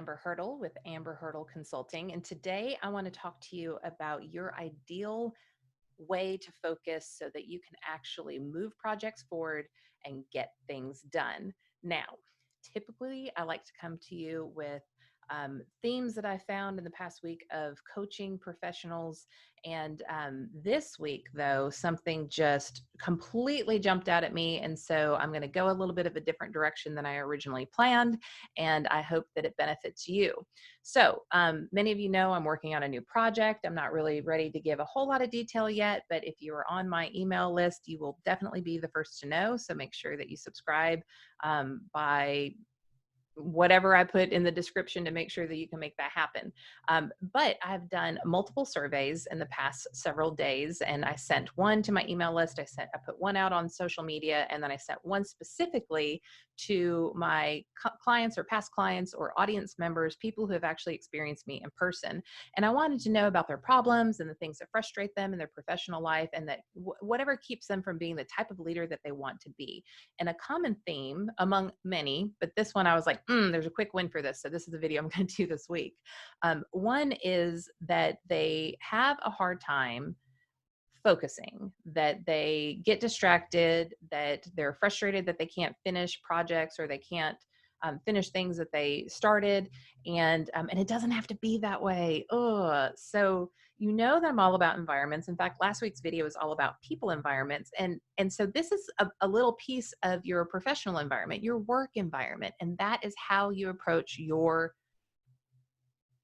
Amber Hurdle with Amber Hurdle Consulting. And today I want to talk to you about your ideal way to focus so that you can actually move projects forward and get things done. Now, typically I like to come to you with themes that I found in the past week of coaching professionals. And this week, though, something just completely jumped out at me. And so I'm going to go a little bit of a different direction than I originally planned. And I hope that it benefits you. So many of you know I'm working on a new project. I'm not really ready to give a whole lot of detail yet, but if you are on my email list, you will definitely be the first to know. So make sure that you subscribe by whatever I put in the description to make sure that you can make that happen. But I've done multiple surveys in the past several days, and I sent one to my email list. I put one out on social media, and then I sent one specifically to my clients or past clients or audience members, people who have actually experienced me in person. And I wanted to know about their problems and the things that frustrate them in their professional life, and that whatever keeps them from being the type of leader that they want to be. And a common theme among many, but this one I was like, there's a quick win for this. So this is the video I'm going to do this week. One is that they have a hard time focusing, that they get distracted, that they're frustrated that they can't finish projects or they can't finish things that they started. And it doesn't have to be that way. So you know that I'm all about environments. In fact, last week's video is all about people environments. And so this is a little piece of your professional environment, your work environment. And that is how you approach your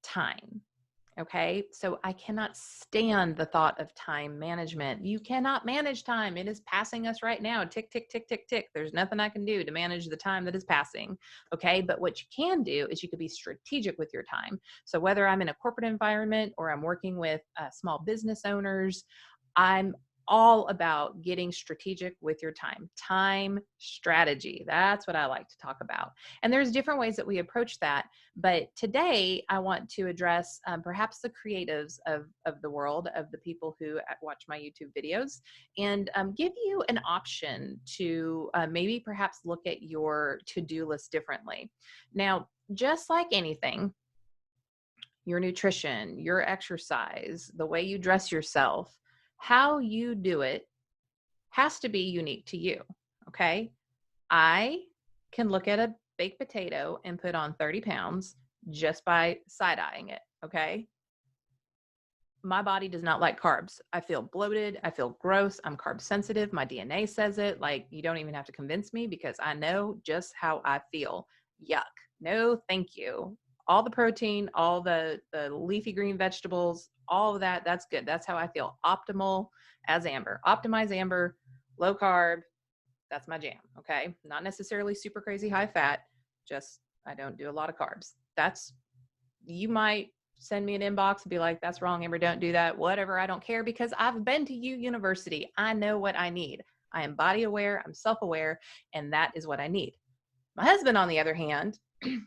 time. Okay. So I cannot stand the thought of time management. You cannot manage time. It is passing us right now. Tick, tick, tick, tick, tick. There's nothing I can do to manage the time that is passing. Okay. But what you can do is you could be strategic with your time. So whether I'm in a corporate environment or I'm working with small business owners, I'm all about getting strategic with your time strategy. That's what I like to talk about. And there's different ways that we approach that. But today I want to address perhaps the creatives of the world, of the people who watch my YouTube videos, and give you an option to maybe perhaps look at your to-do list differently. Now, just like anything, your nutrition, your exercise, the way you dress yourself, how you do it has to be unique to you. Okay. I can look at a baked potato and put on 30 pounds just by side-eyeing it. Okay. My body does not like carbs. I feel bloated. I feel gross. I'm carb sensitive. My DNA says it. Like, you don't even have to convince me because I know just how I feel. Yuck. No, thank you. All the protein, all the leafy green vegetables, all of that, that's good. That's how I feel. Optimal as Amber. Optimize Amber, low carb. That's my jam. Okay. Not necessarily super crazy high fat. Just, I don't do a lot of carbs. You might send me an inbox and be like, that's wrong, Amber, don't do that. Whatever. I don't care because I've been to university. I know what I need. I am body aware. I'm self-aware. And that is what I need. My husband, on the other hand,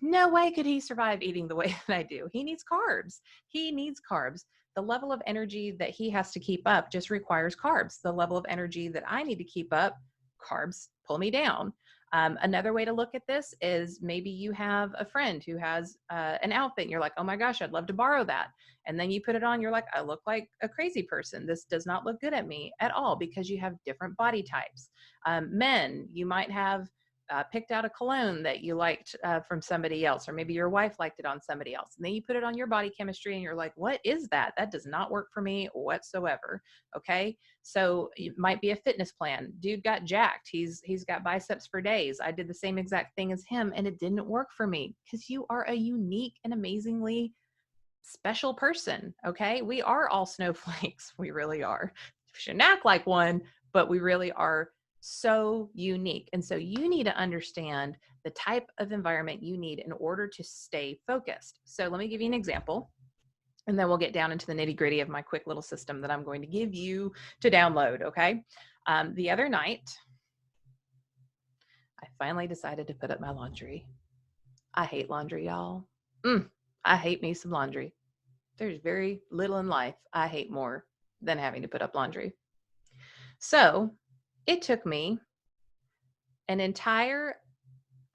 no way could he survive eating the way that I do. He needs carbs. He needs carbs. The level of energy that he has to keep up just requires carbs. The level of energy that I need to keep up, carbs pull me down. Another way to look at this is maybe you have a friend who has an outfit and you're like, oh my gosh, I'd love to borrow that. And then you put it on, you're like, I look like a crazy person. This does not look good at me at all because you have different body types. Men, you might have picked out a cologne that you liked from somebody else, or maybe your wife liked it on somebody else. And then you put it on your body chemistry and you're like, what is that? That does not work for me whatsoever. Okay. So it might be a fitness plan. Dude got jacked. He's got biceps for days. I did the same exact thing as him and it didn't work for me because you are a unique and amazingly special person. Okay. We are all snowflakes. We really are. We shouldn't act like one, but we really are so unique. And so you need to understand the type of environment you need in order to stay focused. So let me give you an example, and then we'll get down into the nitty gritty of my quick little system that I'm going to give you to download. Okay. The other night, I finally decided to put up my laundry. I hate laundry, y'all. I hate me some laundry. There's very little in life I hate more than having to put up laundry. So it took me an entire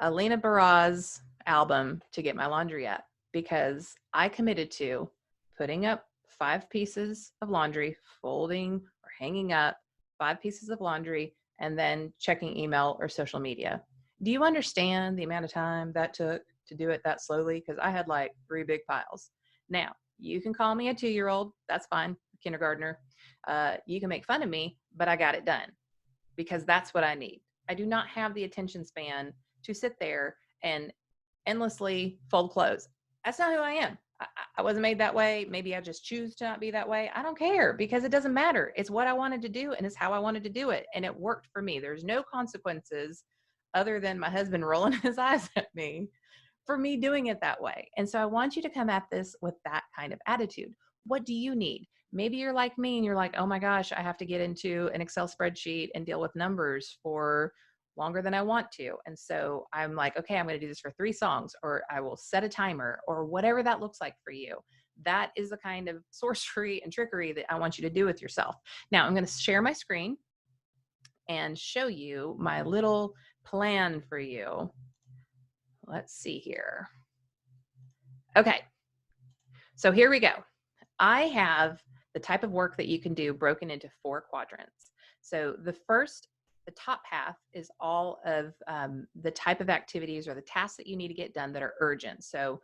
Alina Baraz album to get my laundry up because I committed to putting up 5 pieces of laundry, folding or hanging up 5 pieces of laundry, and then checking email or social media. Do you understand the amount of time that took to do it that slowly? Because I had like 3 big piles. Now, you can call me a 2-year-old. That's fine, kindergartner. You can make fun of me, but I got it done because that's what I need. I do not have the attention span to sit there and endlessly fold clothes. That's not who I am. I wasn't made that way. Maybe I just choose to not be that way. I don't care because it doesn't matter. It's what I wanted to do and it's how I wanted to do it. And it worked for me. There's no consequences other than my husband rolling his eyes at me for me doing it that way. And so I want you to come at this with that kind of attitude. What do you need? Maybe you're like me and you're like, oh my gosh, I have to get into an Excel spreadsheet and deal with numbers for longer than I want to. And so I'm like, okay, I'm going to do this for 3 songs, or I will set a timer, or whatever that looks like for you. That is the kind of sorcery and trickery that I want you to do with yourself. Now I'm going to share my screen and show you my little plan for you. Let's see here. Okay, so here we go. I have the type of work that you can do broken into 4 quadrants. So the top half is all of the type of activities or the tasks that you need to get done that are urgent. So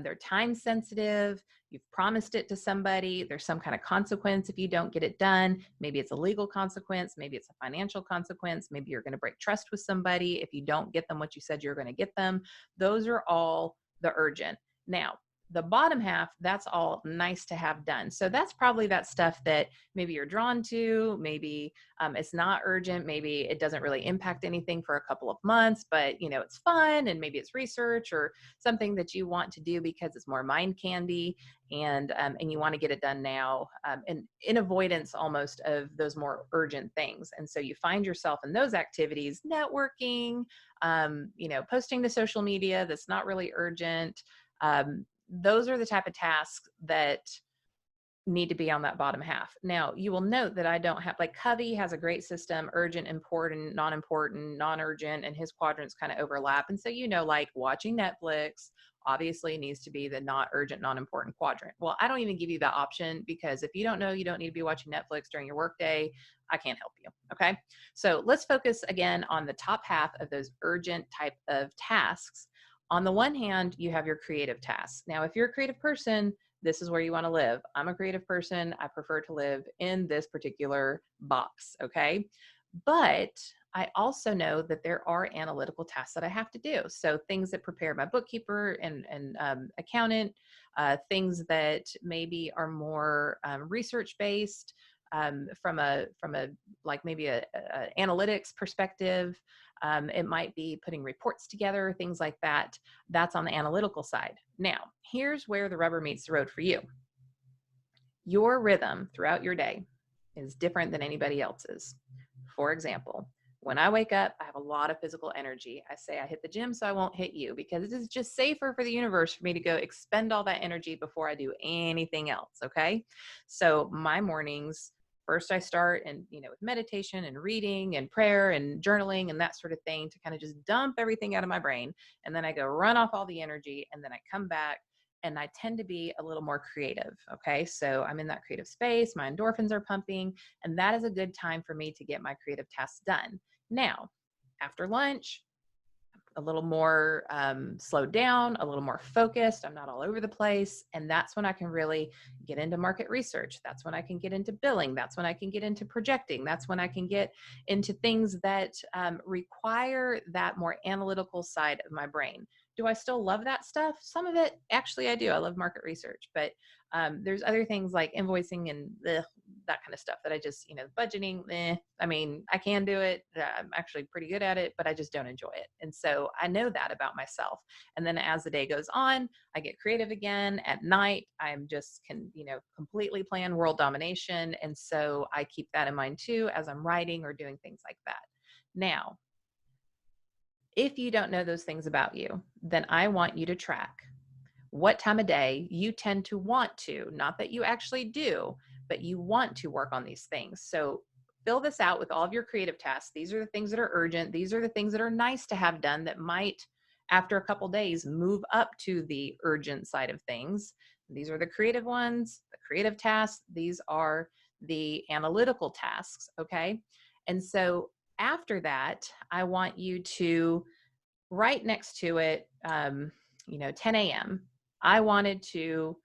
they're time sensitive. You've promised it to somebody. There's some kind of consequence if you don't get it done. Maybe it's a legal consequence. Maybe it's a financial consequence. Maybe you're going to break trust with somebody if you don't get them what you said you're going to get them. Those are all the urgent. Now, the bottom half, that's all nice to have done. So that's probably that stuff that maybe you're drawn to, maybe it's not urgent, maybe it doesn't really impact anything for a couple of months, but it's fun, and maybe it's research or something that you want to do because it's more mind candy, and you want to get it done now, and in avoidance almost of those more urgent things. And so you find yourself in those activities, networking, posting to social media that's not really urgent. Those are the type of tasks that need to be on that bottom half. Now, you will note that I don't have, like Covey has a great system, urgent, important, non-urgent, and his quadrants kind of overlap. And so, like watching Netflix obviously needs to be the not urgent, non-important quadrant. Well, I don't even give you that option because if you don't know you don't need to be watching Netflix during your workday, I can't help you. Okay. So let's focus again on the top half of those urgent type of tasks. On the one hand, you have your creative tasks. Now, if you're a creative person, this is where you want to live. I'm a creative person. I prefer to live in this particular box, okay? But I also know that there are analytical tasks that I have to do. So things that prepare my bookkeeper and accountant, things that maybe are more research-based, from a like maybe a analytics perspective. It might be putting reports together, things like that. That's on the analytical side. Now, here's where the rubber meets the road for you. Your rhythm throughout your day is different than anybody else's. For example, when I wake up, I have a lot of physical energy. I say I hit the gym so I won't hit you because it is just safer for the universe for me to go expend all that energy before I do anything else, okay? So my mornings, first I start with meditation and reading and prayer and journaling and that sort of thing to kind of just dump everything out of my brain. And then I go run off all the energy, and then I come back and I tend to be a little more creative. Okay. So I'm in that creative space, my endorphins are pumping, and that is a good time for me to get my creative tasks done. Now, after lunch, a little more slowed down, a little more focused. I'm not all over the place. And that's when I can really get into market research. That's when I can get into billing. That's when I can get into projecting. That's when I can get into things that require that more analytical side of my brain. Do I still love that stuff? Some of it, actually, I do. I love market research, but there's other things like invoicing and that kind of stuff that I just, budgeting, I mean, I can do it. I'm actually pretty good at it, but I just don't enjoy it. And so I know that about myself. And then as the day goes on, I get creative again. At night, I'm just completely plan world domination. And so I keep that in mind too, as I'm writing or doing things like that. Now, if you don't know those things about you, then I want you to track what time of day you tend to want to, not that you actually do, but you want to work on these things. So fill this out with all of your creative tasks. These are the things that are urgent. These are the things that are nice to have done that might After a couple days, move up to the urgent side of things. These are the creative ones, the creative tasks. These are the analytical tasks. Okay. And so after that, I want you to right next to it, 10 a.m. I wanted to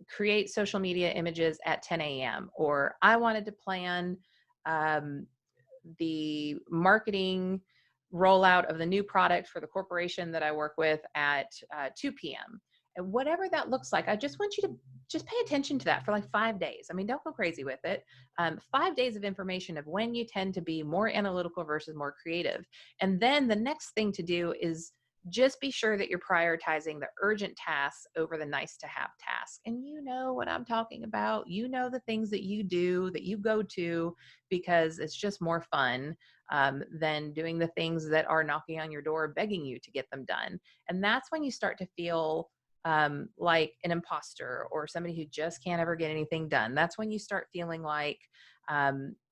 create social media images at 10 a.m. or I wanted to plan um, the marketing rollout of the new product for the corporation that I work with at 2 p.m. And whatever that looks like, I just want you to just pay attention to that for like 5 days. I mean, don't go crazy with it. 5 days of information of when you tend to be more analytical versus more creative. And then the next thing to do is just be sure that you're prioritizing the urgent tasks over the nice to have tasks. And you know what I'm talking about. You know the things that you do, that you go to, because it's just more fun than doing the things that are knocking on your door, begging you to get them done. And that's when you start to feel like an imposter or somebody who just can't ever get anything done. That's when you start feeling like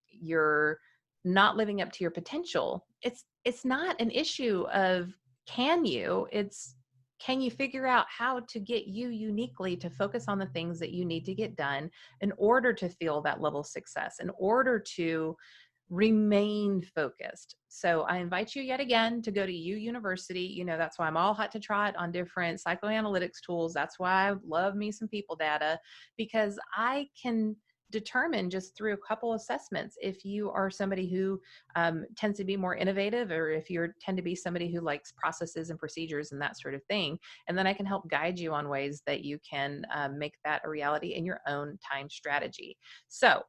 you're not living up to your potential. It's not an issue of it's can you figure out how to get you uniquely to focus on the things that you need to get done in order to feel that level of success, in order to remain focused. So I invite you yet again to go to U University. You know, that's why I'm all hot to trot on different psychoanalytics tools. That's why I love me some people data, because I can determine just through a couple assessments if you are somebody who tends to be more innovative, or if you tend to be somebody who likes processes and procedures and that sort of thing. And then I can help guide you on ways that you can make that a reality in your own time strategy. So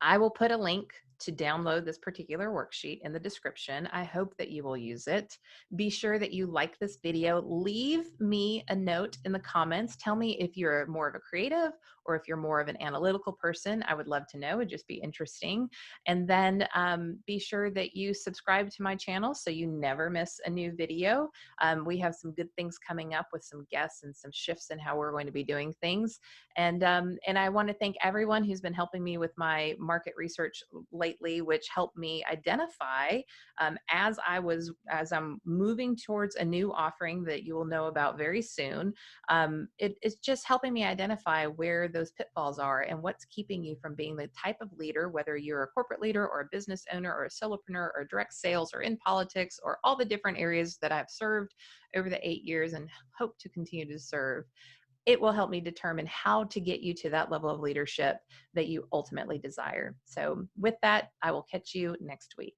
I will put a link to download this particular worksheet in the description. I hope that you will use it. Be sure that you like this video. Leave me a note in the comments. Tell me if you're more of a creative or if you're more of an analytical person. I would love to know. It'd just be interesting. And then be sure that you subscribe to my channel so you never miss a new video. We have some good things coming up with some guests and some shifts in how we're going to be doing things. And I want to thank everyone who's been helping me with my market research lately, which helped me identify as I'm moving towards a new offering that you will know about very soon. It's just helping me identify where those pitfalls are and what's keeping you from being the type of leader, whether you're a corporate leader or a business owner or a solopreneur or direct sales or in politics or all the different areas that I've served over the 8 years and hope to continue to serve. It will help me determine how to get you to that level of leadership that you ultimately desire. So with that, I will catch you next week.